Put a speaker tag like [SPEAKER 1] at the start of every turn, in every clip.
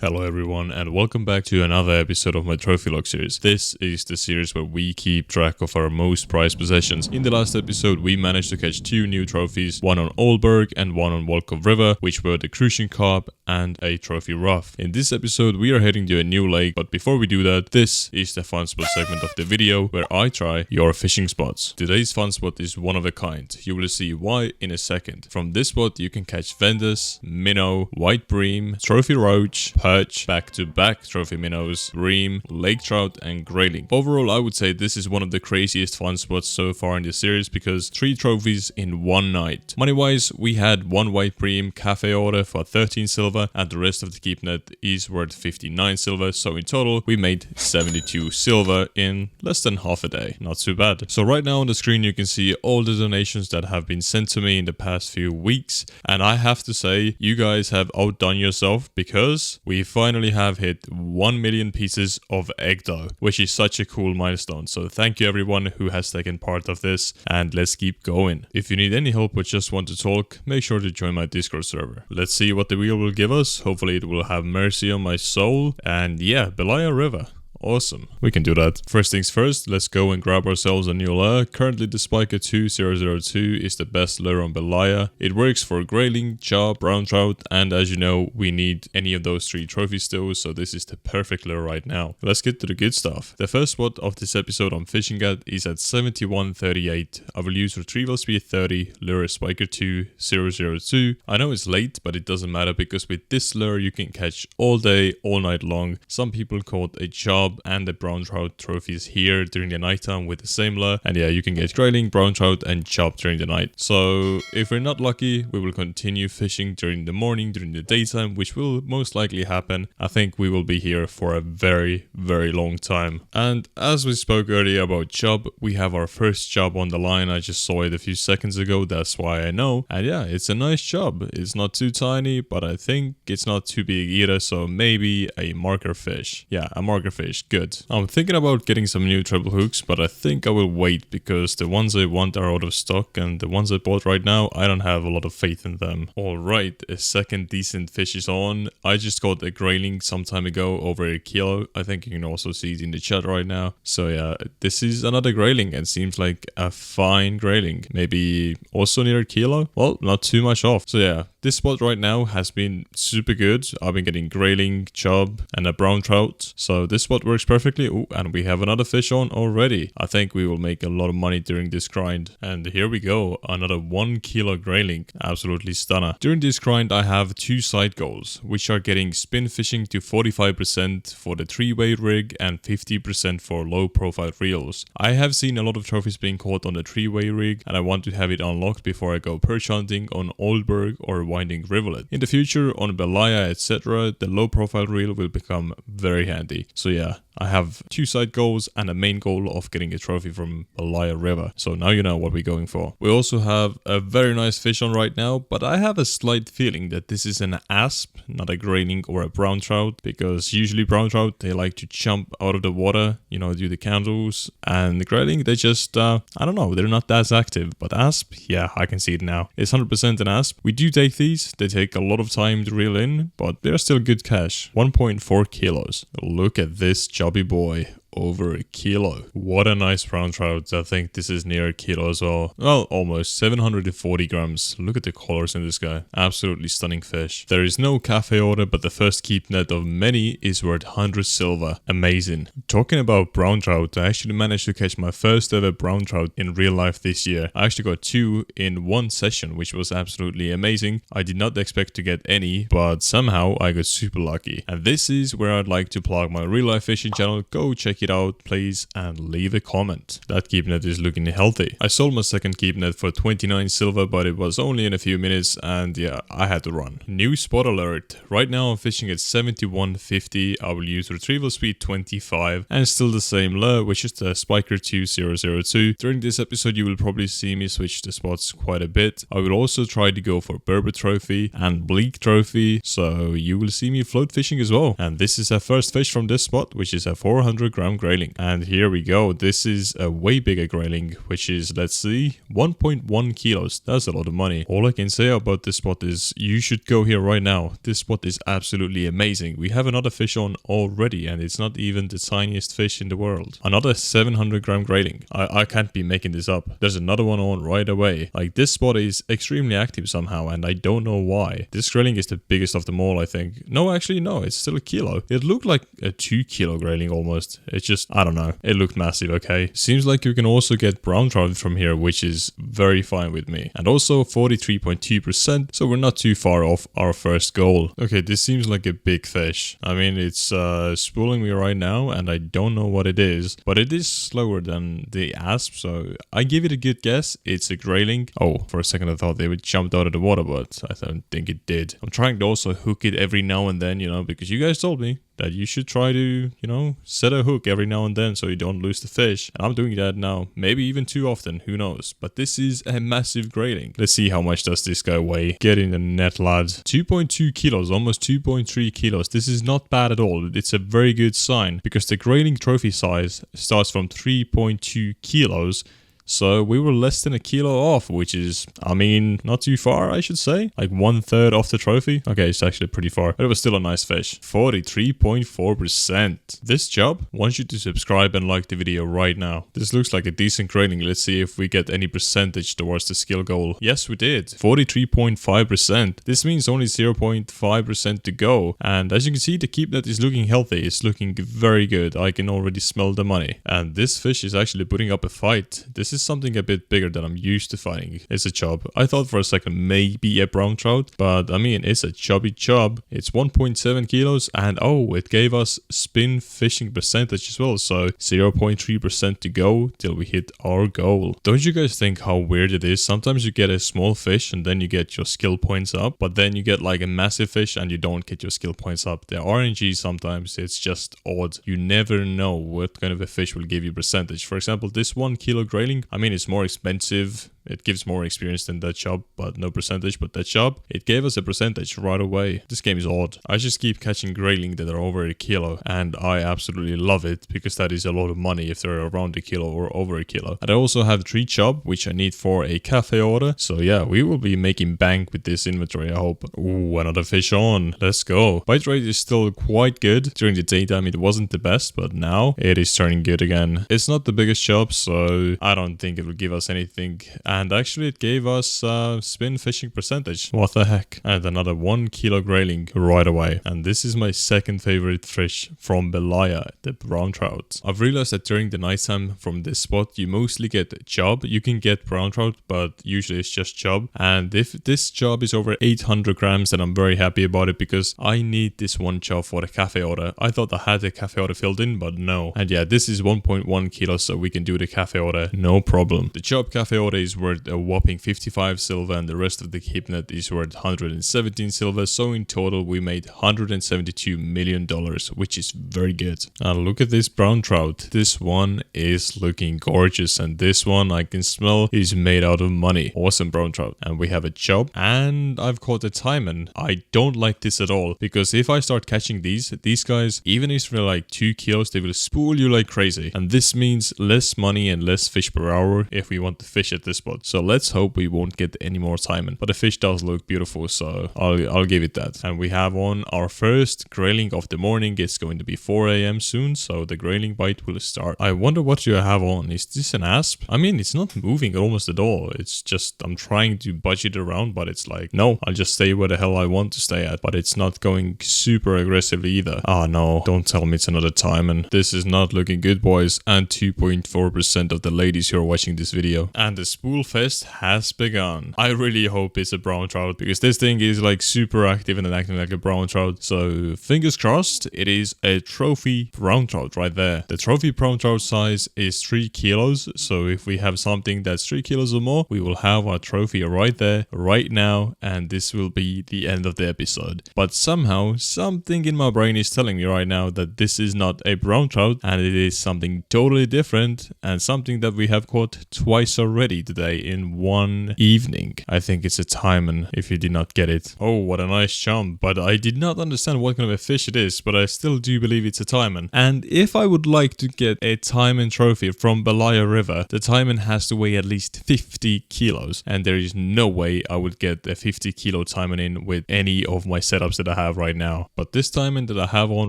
[SPEAKER 1] Hello everyone and welcome back to another episode of my trophy log series. This is the series where we keep track of our most prized possessions. In the last episode we managed to catch two new trophies, one on Oldberg and one on Volkov River, which were the crucian carp and a trophy rough. In this episode we are heading to a new lake, but before we do that, this is the fun spot segment of the video where I try your fishing spots. Today's fun spot is one of a kind. You will see why in a second. From this spot you can catch vendas, minnow, white bream, trophy roach, perch, back-to-back trophy minnows, bream, lake trout and grayling. Overall, I would say this is one of the craziest fun spots so far in the series because 3 trophies in one night. Money-wise, we had 1 white bream cafe order for 13 silver and the rest of the keep net is worth 59 silver, so in total we made 72 silver in less than half a day. Not too bad. So right now on the screen you can see all the donations that have been sent to me in the past few weeks, and I have to say you guys have outdone yourself because we finally have hit 1 million pieces of egg dough, which is such a cool milestone. So thank you everyone who has taken part of this, and let's keep going. If you need any help or just want to talk, make sure to join my Discord server. Let's see what the wheel will give us. Hopefully it will have mercy on my soul. And yeah, Belaya River. Awesome. We can do that. First things first, let's go and grab ourselves a new lure. Currently the Spiker 2002 is the best lure on Belaya. It works for grayling, chub, brown trout, and as you know, we need any of those 3 trophies still, so this is the perfect lure right now. Let's get to the good stuff. The first spot of this episode I'm fishing at is at 71.38. I will use retrieval speed 30, lure Spiker 2002. I know it's late, but it doesn't matter because with this lure you can catch all day, all night long. Some people call it a chub and the brown trout trophies here during the nighttime with the same lure, and yeah, you can get grayling, brown trout and chub during the night. So if we're not lucky, we will continue fishing during the morning, during the daytime, which will most likely happen. I think we will be here for a very long time. And as we spoke earlier about chub, we have our first chub on the line. I just saw it a few seconds ago, that's why I know. And yeah, it's a nice chub. It's not too tiny, but I think it's not too big either, so maybe a marker fish. Yeah, a marker fish. Good. I'm thinking about getting some new treble hooks, but I think I will wait because the ones I want are out of stock and the ones I bought right now, I don't have a lot of faith in them. Alright, a second decent fish is on. I just got a grayling some time ago, over a kilo. I think you can also see it in the chat right now. So yeah, this is another grayling and seems like a fine grayling. Maybe also near a kilo? Well, not too much off. So yeah, this spot right now has been super good. I've been getting grayling, chub and a brown trout. So this spot works perfectly. Ooh, and we have another fish on already. I think we will make a lot of money during this grind. And here we go, another 1 kilo grayling. Absolutely stunner. During this grind I have 2 side goals, which are getting spin fishing to 45% for the 3-way rig and 50% for low profile reels. I have seen a lot of trophies being caught on the 3-way rig and I want to have it unlocked before I go perch hunting on Oldberg or winding rivulet. In the future on Belaya etc, the low profile reel will become very handy. So yeah, I have 2 side goals and a main goal of getting a trophy from Belaya River. So now you know what we're going for. We also have a very nice fish on right now, but I have a slight feeling that this is an asp, not a grayling or a brown trout, because usually brown trout, they like to jump out of the water, you know, do the candles, and the grayling, they just, I don't know, they're not as active, but asp, yeah, I can see it now. It's 100% an asp. We do take these, they take a lot of time to reel in, but they're still good cash. 1.4 kilos. Look at this chubby boy. Over a kilo. What a nice brown trout. I think this is near a kilo as well. Well, almost 740 grams. Look at the colors in this guy. Absolutely stunning fish. There is no cafe order, but the first keep net of many is worth 100 silver. Amazing. Talking about brown trout, I actually managed to catch my first ever brown trout in real life this year. I actually got 2 in one session, which was absolutely amazing. I did not expect to get any, but somehow I got super lucky. And this is where I'd like to plug my real life fishing channel. Go check it out please and leave a comment. That keep net is looking healthy. I sold my second keep net for 29 silver, but it was only in a few minutes and yeah, I had to run. New spot alert. Right now I'm fishing at 71.50. I will use retrieval speed 25 and still the same lure, which is the Spiker 2002. During this episode you will probably see me switch the spots quite a bit. I will also try to go for burbot trophy and bleak trophy, so you will see me float fishing as well. And this is our first fish from this spot, which is a 400 gram grayling. And here we go. This is a way bigger grayling, which is, let's see, 1.1 kilos. That's a lot of money. All I can say about this spot is you should go here right now. This spot is absolutely amazing. We have another fish on already, and it's not even the tiniest fish in the world. Another 700 gram grayling. I can't be making this up. There's another one on right away. Like, this spot is extremely active somehow, and I don't know why. This grayling is the biggest of them all, I think. No, actually, no, it's still a kilo. It looked like a 2 kilo grayling almost. It's just, I don't know. It looked massive, okay? Seems like you can also get brown trout from here, which is very fine with me. And also 43.2%, so we're not too far off our first goal. Okay, this seems like a big fish. I mean, it's spooling me right now, and I don't know what it is, but it is slower than the asp, so I give it a good guess. It's a grayling. Oh, for a second I thought they would jumped out of the water, but I don't think it did. I'm trying to also hook it every now and then, you know, because you guys told me that you should try to, you know, set a hook every now and then so you don't lose the fish. And I'm doing that now. Maybe even too often, who knows. But this is a massive grayling. Let's see how much does this guy weigh. Get in the net, lads. 2.2 kilos, almost 2.3 kilos. This is not bad at all. It's a very good sign because the grayling trophy size starts from 3.2 kilos. So we were less than a kilo off, which is, I mean, not too far, I should say. Like 1/3 off the trophy. Okay, it's actually pretty far, but it was still a nice fish. 43.4%. This job wants you to subscribe and like the video right now. This looks like a decent grayling. Let's see if we get any percentage towards the skill goal. Yes, we did. 43.5%. This means only 0.5% to go. And as you can see, the keep net is looking healthy. It's looking very good. I can already smell the money. And this fish is actually putting up a fight. This is something a bit bigger than I'm used to fighting. It's a chub. I thought for a second maybe a brown trout, but I mean, it's a chubby chub. It's 1.7 kilos, and oh, it gave us spin fishing percentage as well, so 0.3% to go till we hit our goal. Don't you guys think how weird it is? Sometimes you get a small fish and then you get your skill points up, but then you get like a massive fish and you don't get your skill points up. The RNG sometimes, it's just odd. You never know what kind of a fish will give you percentage. For example, this 1 kilo grayling, I mean, it's more expensive. It gives more experience than that chub, but no percentage. But that chub, it gave us a percentage right away. This game is odd. I just keep catching grayling that are over a kilo, and I absolutely love it because that is a lot of money if they're around a kilo or over a kilo. And I also have 3 chub, which I need for a cafe order. So yeah, we will be making bank with this inventory, I hope. Ooh, another fish on. Let's go. Bite rate is still quite good. During the daytime, it wasn't the best, but now it is turning good again. It's not the biggest chub, so I don't think it will give us anything. And actually it gave us spin fishing percentage. What the heck? And another 1 kilo grayling right away. And this is my second favorite fish from Belaya, the brown trout. I've realized that during the nighttime from this spot you mostly get chub. You can get brown trout, but usually it's just chub. And if this chub is over 800 grams, then I'm very happy about it because I need this one chub for the cafe order. I thought I had the cafe order filled in, but no. And yeah, this is 1.1 kilos, so we can do the cafe order no problem. The chub cafe order is worth a whopping 55 silver, and the rest of the keep net is worth 117 silver. So in total we made $172 million, which is very good. And look at this brown trout. This one is looking gorgeous, and this one I can smell is made out of money. Awesome brown trout. And we have a chub, and I've caught a taimen. I don't like this at all because if I start catching these guys, even if they're like 2 kilos, they will spool you like crazy. And this means less money and less fish per hour if we want to fish at this spot. So let's hope we won't get any more taimen. But the fish does look beautiful, so I'll give it that. And we have on our first grayling of the morning. It's going to be 4 a.m. soon, so the grayling bite will start. I wonder what you have on. Is this an asp? I mean, it's not moving almost at all. It's just I'm trying to budge it around, but it's like, no, I'll just stay where the hell I want to stay at. But it's not going super aggressively either. Ah, no, don't tell me it's another taimen. This is not looking good, boys. And 2.4% of the ladies who are watching this video. And the spool fest has begun. I really hope it's a brown trout because this thing is like super active and acting like a brown trout. So fingers crossed, it is a trophy brown trout right there. The trophy brown trout size is 3 kilos. So if we have something that's 3 kilos or more, we will have our trophy right there, right now. And this will be the end of the episode. But somehow, something in my brain is telling me right now that this is not a brown trout and it is something totally different and something that we have caught twice already today. say in one evening. I think it's a taimen if you did not get it. Oh, what a nice jump. But I did not understand what kind of a fish it is, but I still do believe it's a taimen. And if I would like to get a taimen trophy from Belaya River, the taimen has to weigh at least 50 kilos. And there is no way I would get a 50 kilo taimen in with any of my setups that I have right now. But this taimen that I have on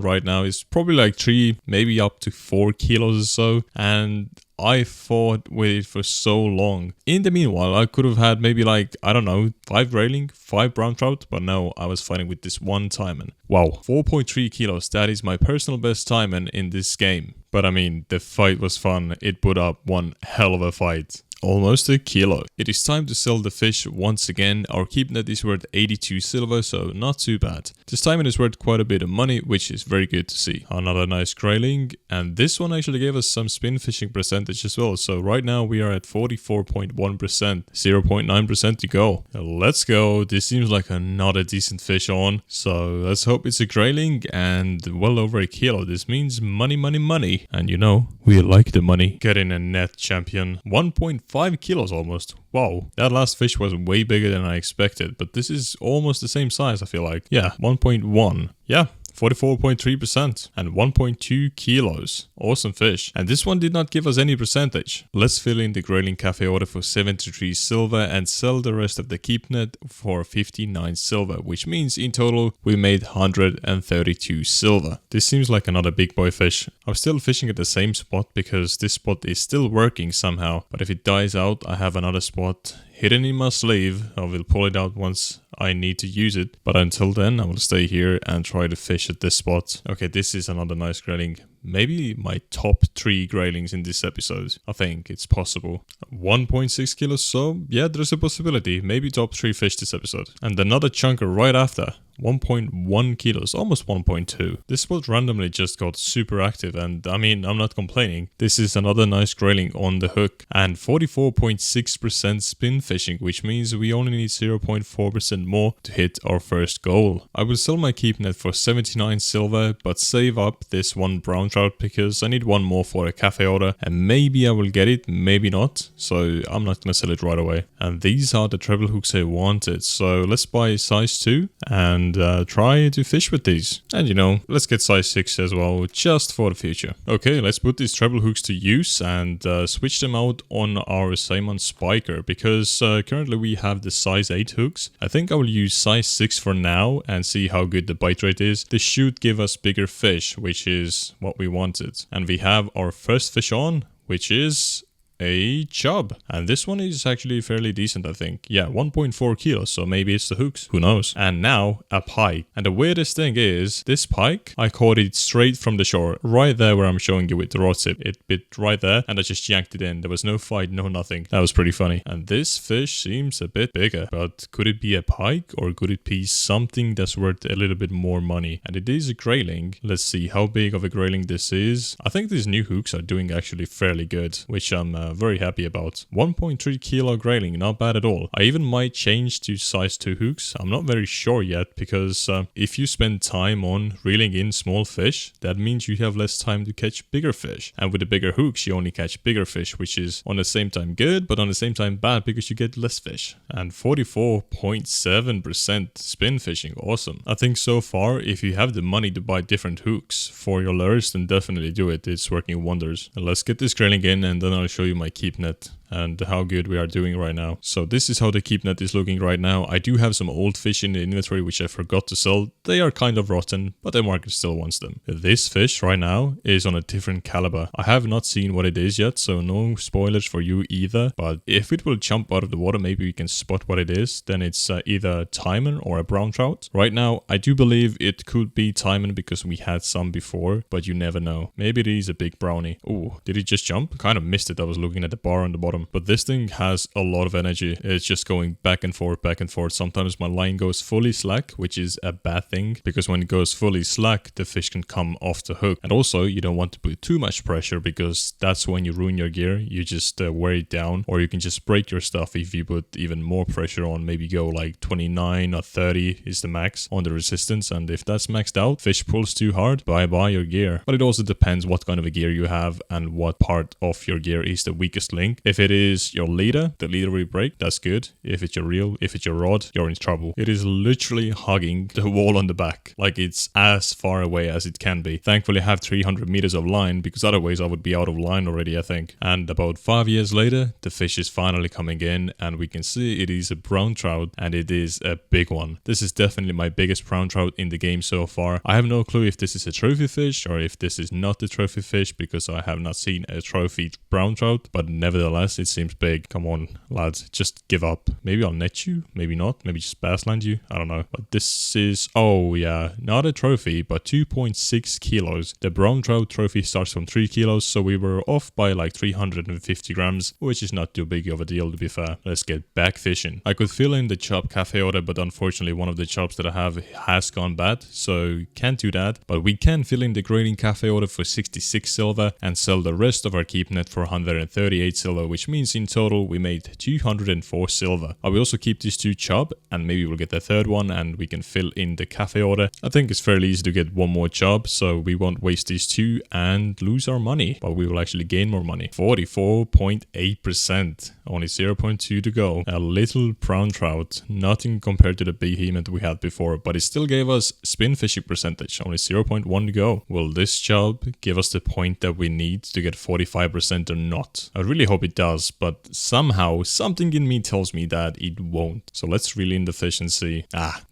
[SPEAKER 1] right now is probably like 3, maybe up to 4 kilos or so. And I fought with it for so long. In the meanwhile, I could have had maybe like, I don't know, 5 grayling, 5 brown trout, but no, I was fighting with this one taimen. Wow, 4.3 kilos, that is my personal best taimen in this game. But I mean, the fight was fun. It put up one hell of a fight. Almost a kilo. It is time to sell the fish once again. Our keep net is worth 82 silver, so not too bad. This time it is worth quite a bit of money, which is very good to see. Another nice grayling, and this one actually gave us some spin fishing percentage as well. So right now we are at 44.1%, 0.9% to go. Let's go. This seems like another decent fish on. So let's hope it's a grayling and well over a kilo. This means money, money, money. And you know, we like the money. Getting a net champion. 1.5 kilos almost. Wow, that last fish was way bigger than I expected, but this is almost the same size, I feel like. Yeah, 1.1. Yeah. 44.3% and 1.2 kilos. Awesome fish. And this one did not give us any percentage. Let's fill in the grayling cafe order for 73 silver and sell the rest of the keep net for 59 silver, which means in total we made 132 silver. This seems like another big boy fish. I'm still fishing at the same spot because this spot is still working somehow, but if it dies out, I have another spot hidden in my sleeve. I will pull it out once I need to use it, but until then I will stay here and try to fish at this spot. Okay, this is another nice grayling. Maybe my top 3 graylings in this episode. I think it's possible. 1.6 kilos, so yeah, there's a possibility. Maybe top 3 fish this episode. And another chunker right after. 1.1 kilos, almost 1.2. This spot randomly just got super active, and I mean, I'm not complaining. This is another nice grayling on the hook and 44.6% spin fishing, which means we only need 0.4% more to hit our first goal. I will sell my keep net for 79 silver, but save up this one brown trout because I need one more for a cafe order, and maybe I will get it, maybe not, so I'm not gonna sell it right away. And these are the treble hooks I wanted, so let's buy size 2 and try to fish with these. And you know, let's get size 6 as well, just for the future. Okay, let's put these treble hooks to use and switch them out on our salmon spiker, because currently we have the size 8 hooks. I think I will use size 6 for now and see how good the bite rate is. This should give us bigger fish, which is what we wanted. And we have our first fish on, which is a chub, and this one is actually fairly decent, I think. Yeah, 1.4 kilos, so maybe it's the hooks, who knows. And now a pike, and the weirdest thing is this pike, I caught it straight from the shore, right there where I'm showing you with the rod tip. It bit right there and I just yanked it in. There was no fight, no nothing. That was pretty funny. And this fish seems a bit bigger, but could it be a pike or could it be something that's worth a little bit more money? And it is a grayling. Let's see how big of a grayling this is. I think these new hooks are doing actually fairly good, which I'm very happy about. 1.3 kilo grayling, not bad at all. I even might change to size 2 hooks. I'm not very sure yet, because if you spend time on reeling in small fish, that means you have less time to catch bigger fish. And with the bigger hooks, you only catch bigger fish, which is on the same time good, but on the same time bad because you get less fish. And 44.7% spin fishing, awesome. I think so far, if you have the money to buy different hooks for your lures, then definitely do it. It's working wonders. And let's get this grayling in, and then I'll show you my keep net and how good we are doing right now. So this is how the keep net is looking right now. I do have some old fish in the inventory which I forgot to sell. They are kind of rotten, but the market still wants them. This fish right now is on a different caliber. I have not seen what it is yet, so no spoilers for you either. But if it will jump out of the water, maybe we can spot what it is. Then it's either a taimen or a brown trout. Right now, I do believe it could be taimen because we had some before, but you never know. Maybe it is a big brownie. Oh, did it just jump? Kind of missed it. I was looking at the bar on the bottom. But this thing has a lot of energy. It's just going back and forth, back and forth. Sometimes my line goes fully slack, which is a bad thing, because when it goes fully slack, the fish can come off the hook. And also, you don't want to put too much pressure, because that's when you ruin your gear. You just wear it down, or you can just break your stuff if you put even more pressure on. Maybe go like 29 or 30 is the max on the resistance. And if that's maxed out, fish pulls too hard, bye-bye your gear. But it also depends what kind of a gear you have and what part of your gear is the weakest link. If it is your leader, the leader will break. That's good. If it's your reel, if it's your rod, you're in trouble. It is literally hugging the wall on the back. Like it's as far away as it can be. Thankfully I have 300 meters of line, because otherwise I would be out of line already, I think. And about 5 years later, the fish is finally coming in, and we can see it is a brown trout, and it is a big one. This is definitely my biggest brown trout in the game so far. I have no clue if this is a trophy fish or if this is not a trophy fish, because I have not seen a trophy brown trout, but nevertheless it seems big. Come on lads, just give up. Maybe I'll net you, maybe not, maybe just bassland you, I don't know. But this is, oh yeah, not a trophy, but 2.6 kilos. The brown trout trophy starts from 3 kilos, so we were off by like 350 grams, which is not too big of a deal to be fair. Let's get back fishing. I could fill in the chop cafe order, but unfortunately one of the chops that I have has gone bad, so can't do that. But we can fill in the grayling cafe order for 66 silver and sell the rest of our keep net for 138 silver, which means in total we made 204 silver. I will also keep these 2 chop, and maybe we'll get the third one and we can fill in the cafe order. I think it's fairly easy to get one more chop, so we won't waste these 2 and lose our money, but we will actually gain more money. 44.8%, only 0.2 to go. A little brown trout, nothing compared to the behemoth we had before, but it still gave us spin fishing percentage, only 0.1 to go. Will this job give us the point that we need to get 45% or not? I really hope it does, but somehow something in me tells me that it won't. So let's reel in the fish and see.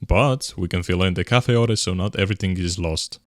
[SPEAKER 1] But we can fill in the cafe order, so not everything is lost.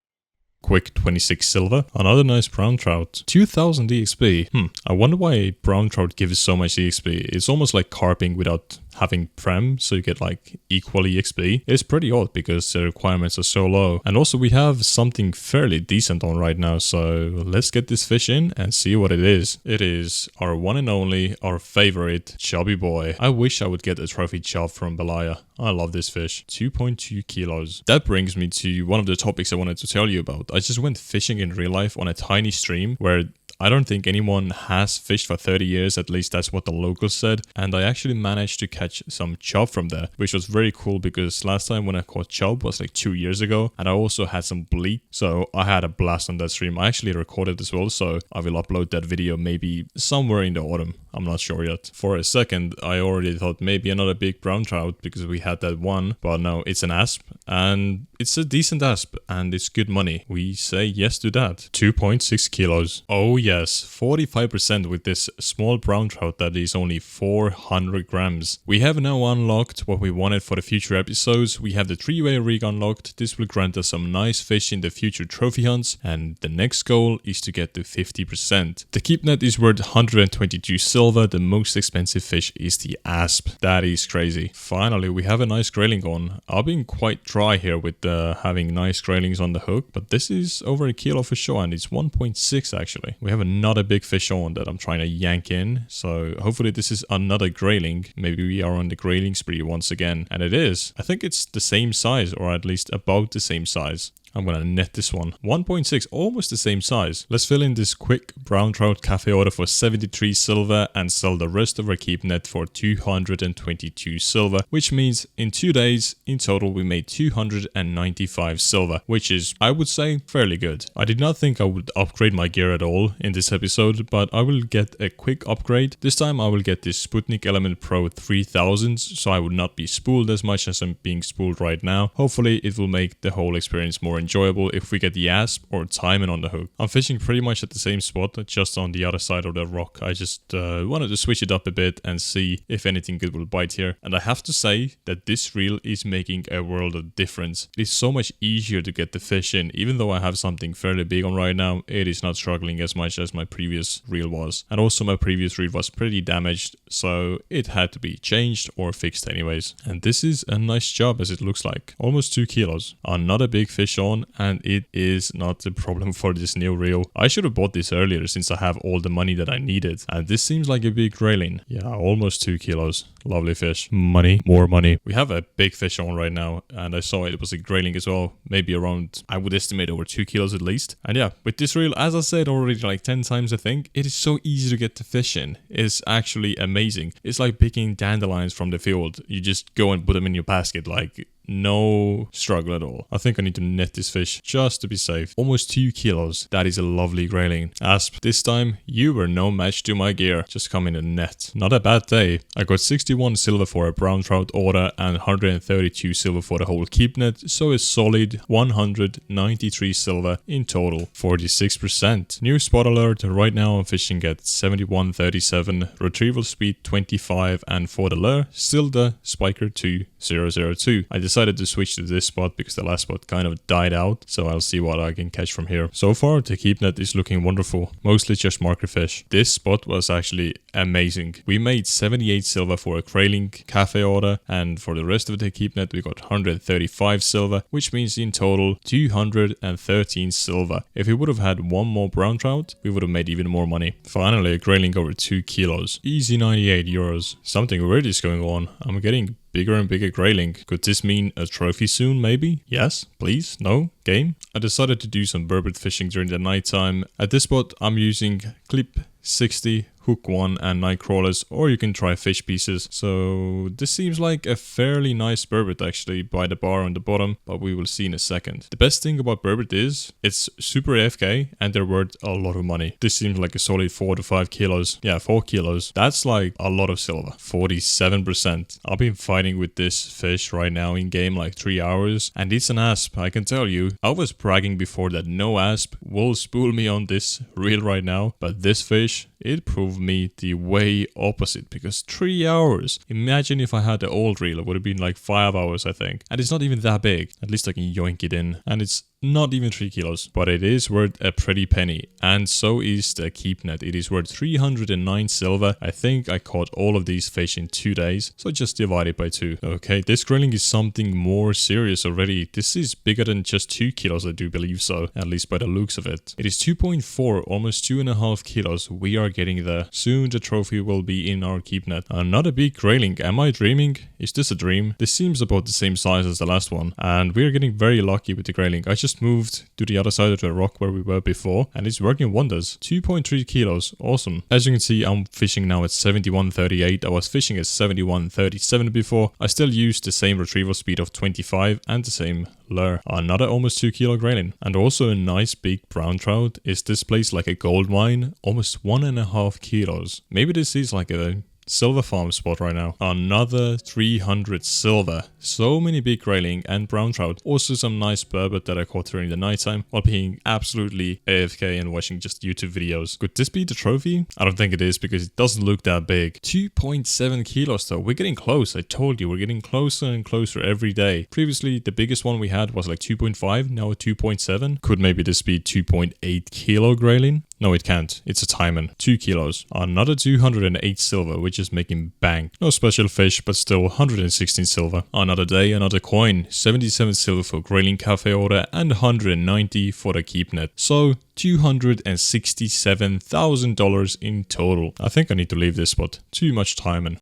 [SPEAKER 1] Quick 26 silver. Another nice brown trout. 2000 EXP. I wonder why brown trout gives so much EXP. It's almost like carping without having prem, so you get like equal EXP. It's pretty odd because the requirements are so low. And also we have something fairly decent on right now, so let's get this fish in and see what it is. It is our one and only, our favorite chubby boy. I wish I would get a trophy chub from Belaya. I love this fish. 2.2 kilos. That brings me to one of the topics I wanted to tell you about. I just went fishing in real life on a tiny stream where I don't think anyone has fished for 30 years, at least that's what the locals said, and I actually managed to catch some chub from there, which was very cool because last time when I caught chub was like 2 years ago, and I also had some bleak, so I had a blast on that stream. I actually recorded as well, so I will upload that video maybe somewhere in the autumn. I'm not sure yet. For a second, I already thought maybe another big brown trout because we had that one, but no, it's an asp, and it's a decent asp, and it's good money. We say yes to that. 2.6 kilos. Oh yes, 45% with this small brown trout that is only 400 grams. We have now unlocked what we wanted for the future episodes. We have the 3-way rig unlocked. This will grant us some nice fish in the future trophy hunts, and the next goal is to get to 50%. The keep net is worth 122 silver. The most expensive fish is the asp. That is crazy. Finally, we have a nice grayling on. I've been quite dry here with having nice graylings on the hook, but this is over a kilo for sure, and it's 1.6 actually. We have another big fish on that I'm trying to yank in, so hopefully this is another grayling. Maybe we are on the grayling spree once again, and it is. I think it's the same size, or at least about the same size. I'm gonna net this one. 1.6, almost the same size. Let's fill in this quick brown trout cafe order for 73 silver and sell the rest of our keep net for 222 silver, which means in 2 days, in total, we made 295 silver, which is, I would say, fairly good. I did not think I would upgrade my gear at all in this episode, but I will get a quick upgrade. This time I will get this Sputnik Element Pro 3000, so I would not be spooled as much as I'm being spooled right now. Hopefully it will make the whole experience more enjoyable if we get the asp or timing on the hook. I'm fishing pretty much at the same spot, just on the other side of the rock. I just wanted to switch it up a bit and see if anything good will bite here. And I have to say that this reel is making a world of difference. It is so much easier to get the fish in. Even though I have something fairly big on right now, it is not struggling as much as my previous reel was. And also my previous reel was pretty damaged, so it had to be changed or fixed anyways. And this is a nice job as it looks like. Almost 2 kilos. Another big fish on, and it is not a problem for this new reel. I should have bought this earlier since I have all the money that I needed, and this seems like a big grayling. Yeah, almost 2 kilos. Lovely fish. Money. More money. We have a big fish on right now, and I saw it was a grayling as well. Maybe around, I would estimate, over 2 kilos at least. And yeah, with this reel, as I said already like 10 times I think, it is so easy to get the fish in. It's actually amazing. It's like picking dandelions from the field. You just go and put them in your basket, like no struggle at all. I think I need to net this fish just to be safe. Almost 2 kilos. That is a lovely grayling. Asp, this time you were no match to my gear. Just come in a net. Not a bad day. I got 61 silver for a brown trout order and 132 silver for the whole keep net. So a solid 193 silver in total. 46%. New spot alert. Right now I'm fishing at 71.37. Retrieval speed 25, and for the lure still the Spiker 2002. I decided to switch to this spot because the last spot kind of died out, so I'll see what I can catch from here. So far the keep net is looking wonderful, mostly just marker fish. This spot was actually amazing. We made 78 silver for a grayling cafe order, and for the rest of the keep net we got 135 silver, which means in total 213 silver. If we would have had one more brown trout, we would have made even more money. Finally a grayling over 2 kilos. Easy 98 euros. Something weird is going on. I'm getting bigger and bigger grayling. Could this mean a trophy soon maybe? Yes? Please? No? Game? I decided to do some burbot fishing during the night time. At this spot I'm using clip 60, hook 1 and night crawlers, or you can try fish pieces. So this seems like a fairly nice burbot actually by the bar on the bottom, but we will see in a second. The best thing about burbot is it's super AFK and they're worth a lot of money. This seems like a solid 4 to 5 kilos. Yeah, 4 kilos. That's like a lot of silver. 47%. I've been fighting with this fish right now in game like 3 hours, and it's an asp. I can tell you, I was bragging before that no asp will spool me on this reel right now, but this fish, it proved me the way opposite, because 3 hours. Imagine if I had the old reel, it would have been like 5 hours I think. And it's not even that big. At least I can yoink it in. And it's not even 3 kilos, but it is worth a pretty penny, and so is the keep net. It is worth 309 silver. I think I caught all of these fish in 2 days, so just divide it by 2. Okay, this grayling is something more serious already. This is bigger than just 2 kilos, I do believe so, at least by the looks of it. It is 2.4, almost 2.5 kilos. We are getting there. Soon the trophy will be in our keep net. Another big grayling. Am I dreaming? Is this a dream? This seems about the same size as the last one, and we are getting very lucky with the grayling. I just moved to the other side of the rock where we were before, and it's working wonders. 2.3 kilos. Awesome. As you can see, I'm fishing now at 71.38. I was fishing at 71.37 before. I still use the same retrieval speed of 25 and the same lure. Another almost 2 kilo grayling, and also a nice big brown trout. Is this place like a gold mine? Almost 1.5 kilos. Maybe this is like a silver farm spot right now. Another 300 silver. So many big grayling and brown trout. Also some nice burbot that I caught during the nighttime while being absolutely AFK and watching just YouTube videos. Could this be the trophy? I don't think it is because it doesn't look that big. 2.7 kilos though. We're getting close. I told you we're getting closer and closer every day. Previously the biggest one we had was like 2.5. Now 2.7. Could maybe this be 2.8 kilo grayling? No, it can't. It's a Timon. 2 kilos. Another 208 silver, which is making bank. No special fish, but still 116 silver. Another day, another coin. 77 silver for grayling cafe order and 190 for the keep net. So $267,000 in total. I think I need to leave this spot. Too much Timon.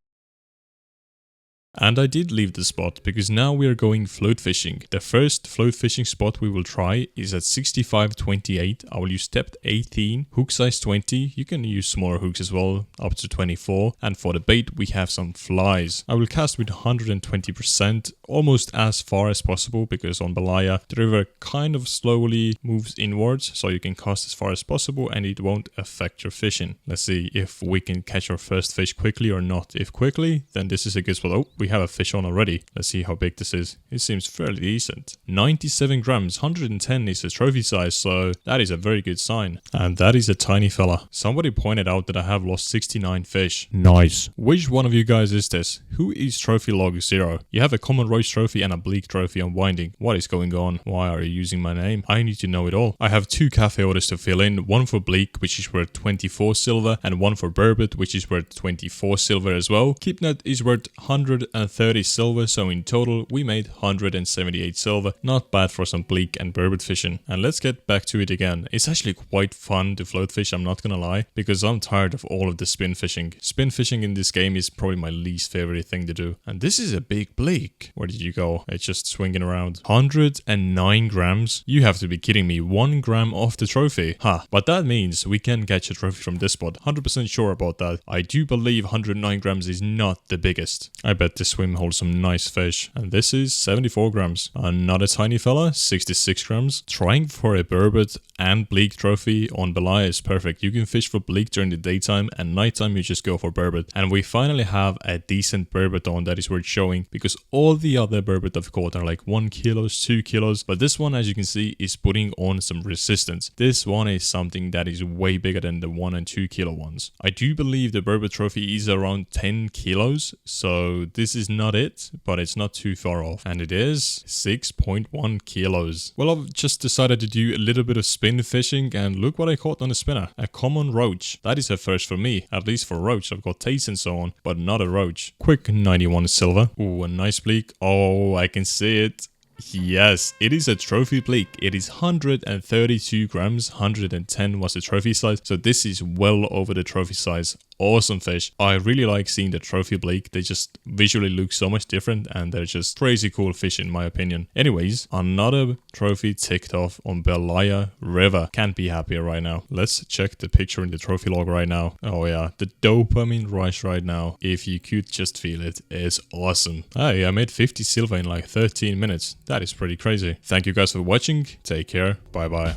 [SPEAKER 1] And I did leave the spot because now we are going float fishing. The first float fishing spot we will try is at 65.28. I will use depth 18, hook size 20. You can use smaller hooks as well, up to 24. And for the bait, we have some flies. I will cast with 120%, almost as far as possible, because on Belaya, the river kind of slowly moves inwards, so you can cast as far as possible and it won't affect your fishing. Let's see if we can catch our first fish quickly or not. If quickly, then this is a good spot. Oh, we have a fish on already. Let's see how big this is. It seems fairly decent. 97 grams, 110 is the trophy size, so that is a very good sign. And that is a tiny fella. Somebody pointed out that I have lost 69 fish. Nice. Which one of you guys is this? Who is trophy log 0? You have a common roach trophy and a bleak trophy on winding. What is going on? Why are you using my name? I need to know it all. I have 2 cafe orders to fill in. One for bleak, which is worth 24 silver, and one for burbot, which is worth 24 silver as well. Keep net is worth 100 130 silver, so in total we made 178 silver. Not bad for some bleak and burbot fishing. And let's get back to it again. It's actually quite fun to float fish, I'm not gonna lie, because I'm tired of all of the spin fishing. Spin fishing in this game is probably my least favorite thing to do. And this is a big bleak. Where did you go? It's just swinging around. 109 grams? You have to be kidding me. 1 gram off the trophy. Huh. But that means we can catch a trophy from this spot. 100% sure about that. I do believe 109 grams is not the biggest. I bet this swim holds some nice fish. And this is 74 grams. Another tiny fella, 66 grams. Trying for a burbot and bleak trophy on Belaya is perfect. You can fish for bleak during the daytime, and nighttime you just go for burbot. And we finally have a decent burbot on that is worth showing, because all the other burbot I've caught are like 1 kilos, 2 kilos, but this one, as you can see, is putting on some resistance. This one is something that is way bigger than the 1 and 2 kilo ones. I do believe the burbot trophy is around 10 kilos, so this is not it, but it's not too far off. And it is 6.1 kilos. Well, I've just decided to do a little bit of spin fishing, and look what I caught on a spinner. A common roach. That is a first for me, at least for roach. I've got taste and so on, but not a roach. Quick 91 silver. Ooh, a nice bleak. Oh, I can see it. Yes, it is a trophy bleak. It is 132 grams, 110 was the trophy size, so this is well over the trophy size. Awesome fish. I really like seeing the trophy bleak. They just visually look so much different, and they're just crazy cool fish in my opinion. Anyways, another trophy ticked off on Belaya River. Can't be happier right now. Let's check the picture in the trophy log right now. Oh yeah, the dopamine rush right now, if you could just feel it, is awesome. Hey, I made 50 silver in like 13 minutes. That is pretty crazy. Thank you guys for watching. Take care. Bye bye.